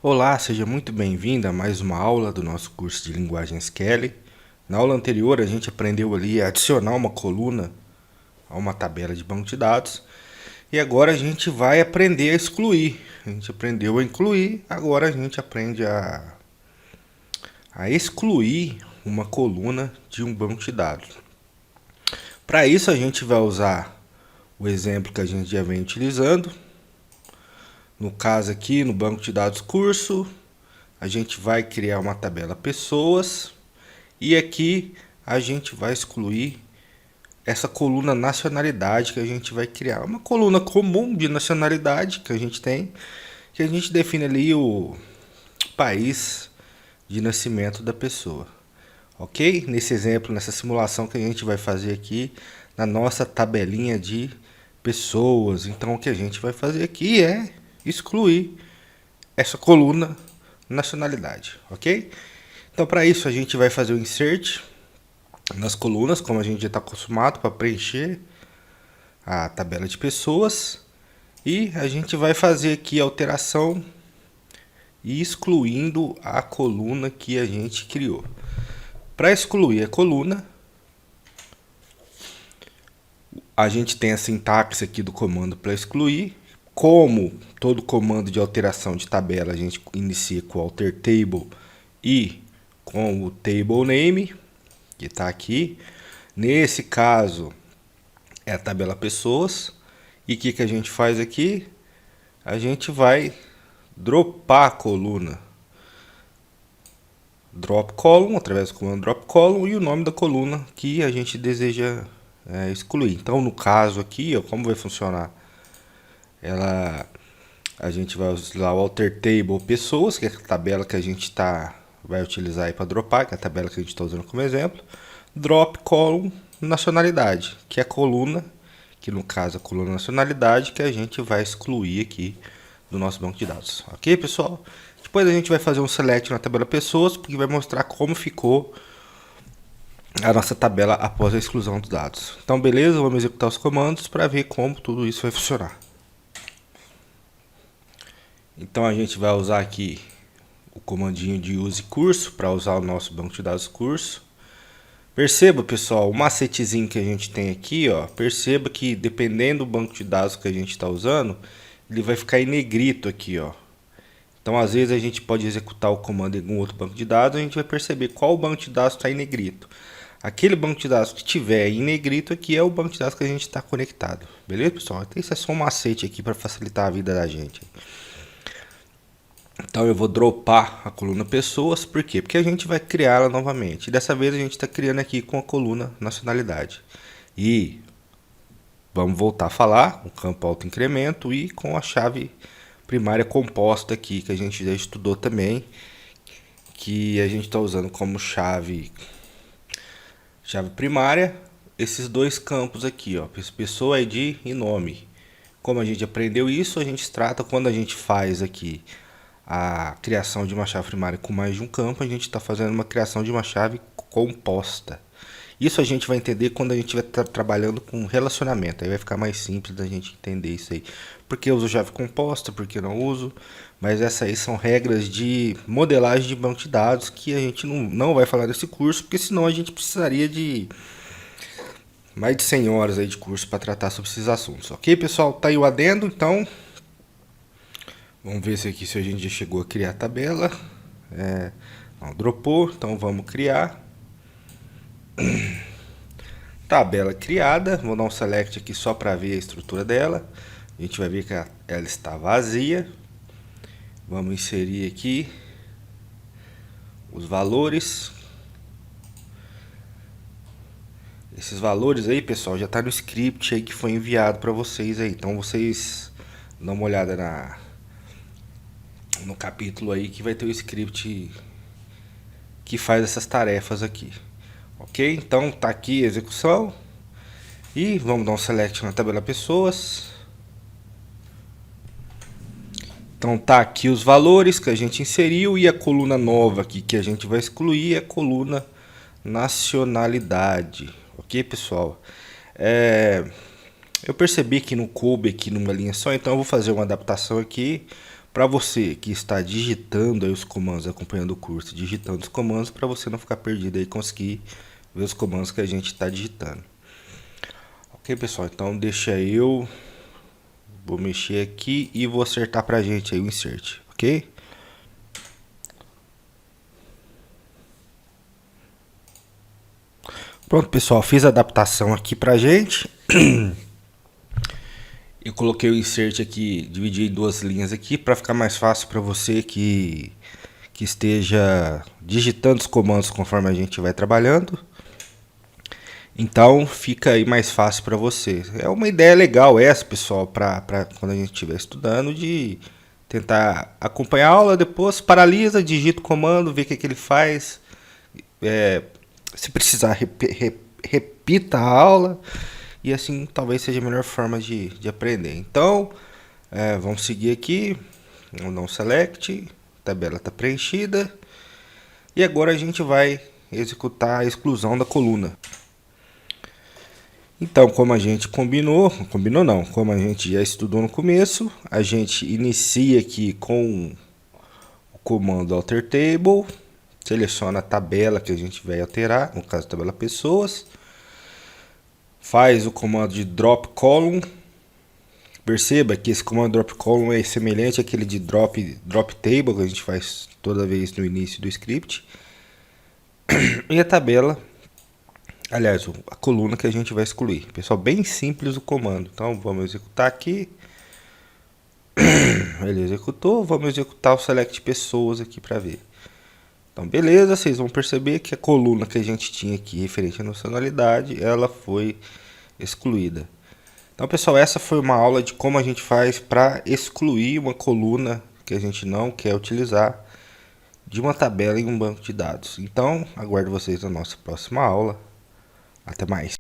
Olá, seja muito bem-vindo a mais uma aula do nosso curso de Linguagens Kelly. Na aula anterior a gente aprendeu ali a adicionar uma coluna a uma tabela de banco de dados e agora a gente vai aprender a excluir. A gente aprendeu a incluir, agora a gente aprende a excluir uma coluna de um banco de dados. Para isso a gente vai usar o exemplo que a gente já vem utilizando. No caso aqui, no banco de dados curso, a gente vai criar uma tabela pessoas e aqui a gente vai excluir essa coluna nacionalidade que a gente vai criar. Uma coluna comum de nacionalidade que a gente tem, que a gente define ali o país de nascimento da pessoa. Ok? Nesse exemplo, nessa simulação que a gente vai fazer aqui na nossa tabelinha de pessoas. Então o que a gente vai fazer aqui é excluir essa coluna nacionalidade, ok? Então para isso a gente vai fazer o insert nas colunas, como a gente já está acostumado para preencher a tabela de pessoas, e a gente vai fazer aqui a alteração e excluindo a coluna que a gente criou. Para excluir a coluna, a gente tem a sintaxe aqui do comando para excluir. Como todo comando de alteração de tabela, a gente inicia com o alter table e com o table name, que está aqui. Nesse caso, é a tabela pessoas. E o que a gente faz aqui? A gente vai dropar a coluna. Drop column, através do comando drop column, e o nome da coluna que a gente deseja excluir. Então, no caso aqui, ó, como vai funcionar? A gente vai usar o alter table pessoas, que é a tabela que a gente vai utilizar para dropar, que é a tabela que a gente está usando como exemplo. Drop column nacionalidade, que é a coluna, que no caso a coluna nacionalidade, que a gente vai excluir aqui do nosso banco de dados. Ok, pessoal? Depois a gente vai fazer um select na tabela pessoas, porque vai mostrar como ficou a nossa tabela após a exclusão dos dados. Então, beleza? Vamos executar os comandos para ver como tudo isso vai funcionar. Então a gente vai usar aqui o comandinho de use curso para usar o nosso banco de dados curso. Perceba, pessoal, o macetezinho que a gente tem aqui, ó, perceba que dependendo do banco de dados que a gente está usando, ele vai ficar em negrito aqui, ó. Então às vezes a gente pode executar o comando em algum outro banco de dados, a gente vai perceber qual banco de dados está em negrito. Aquele banco de dados que tiver em negrito aqui é o banco de dados que a gente está conectado. Beleza, pessoal? Então isso é só um macete aqui para facilitar a vida da gente. Então eu vou dropar a coluna pessoas, por quê? Porque a gente vai criá-la novamente. E dessa vez a gente está criando aqui com a coluna nacionalidade. E vamos voltar a falar com o campo autoincremento e com a chave primária composta aqui, que a gente já estudou também, que a gente está usando como chave primária, esses dois campos aqui, ó, pessoa, ID e nome. Como a gente aprendeu isso, a gente trata quando a gente faz aqui a criação de uma chave primária com mais de um campo, a gente está fazendo uma criação de uma chave composta. Isso a gente vai entender quando a gente vai estar trabalhando com relacionamento, aí vai ficar mais simples da gente entender isso aí. Por que eu uso chave composta, por que não uso, mas essas aí são regras de modelagem de banco de dados que a gente não vai falar nesse curso, porque senão a gente precisaria de mais de 100 horas aí de curso para tratar sobre esses assuntos. Ok, pessoal? Tá aí o adendo, então vamos ver se aqui se a gente já chegou a criar a tabela. Não, dropou, então vamos criar. Tabela criada, vou dar um select aqui só para ver a estrutura dela. A gente vai ver que ela está vazia. Vamos inserir aqui os valores. Esses valores aí, pessoal, já está no script aí que foi enviado para vocês aí. Então vocês dão uma olhada no capítulo aí que vai ter o script que faz essas tarefas aqui. Ok? Então tá aqui a execução. E vamos dar um select na tabela pessoas. Então tá aqui os valores que a gente inseriu e a coluna nova aqui que a gente vai excluir é a coluna nacionalidade. Ok, pessoal? Eu percebi que não coube aqui numa linha só, então eu vou fazer uma adaptação aqui Para você que está digitando aí os comandos, acompanhando o curso, digitando os comandos, para você não ficar perdido e conseguir ver os comandos que a gente está digitando. Ok, pessoal? Então deixa eu... Vou mexer aqui e vou acertar pra gente aí o insert, ok? Pronto, pessoal, fiz a adaptação aqui pra gente. Eu coloquei o insert aqui, dividi em duas linhas aqui para ficar mais fácil para você que esteja digitando os comandos conforme a gente vai trabalhando. Então fica aí mais fácil para você. É uma ideia legal essa, pessoal, para quando a gente estiver estudando, de tentar acompanhar a aula, depois paralisa, digita o comando, vê o que ele faz. Se precisar, repita a aula. E assim talvez seja a melhor forma de aprender. Então, vamos seguir aqui. O não select. A tabela está preenchida. E agora a gente vai executar a exclusão da coluna. Então, como a gente combinou não, como a gente já estudou no começo, a gente inicia aqui com o comando alter table, seleciona a tabela que a gente vai alterar, no caso a tabela pessoas, faz o comando de drop column. Perceba que esse comando drop column é semelhante àquele de drop table que a gente faz toda vez no início do script. E a tabela, aliás, a coluna que a gente vai excluir. Pessoal, bem simples o comando. Então vamos executar aqui. Ele executou, vamos executar o select pessoas aqui para ver. Então beleza, vocês vão perceber que a coluna que a gente tinha aqui referente à nacionalidade, ela foi excluída. Então pessoal, essa foi uma aula de como a gente faz para excluir uma coluna que a gente não quer utilizar de uma tabela em um banco de dados. Então aguardo vocês na nossa próxima aula. Até mais.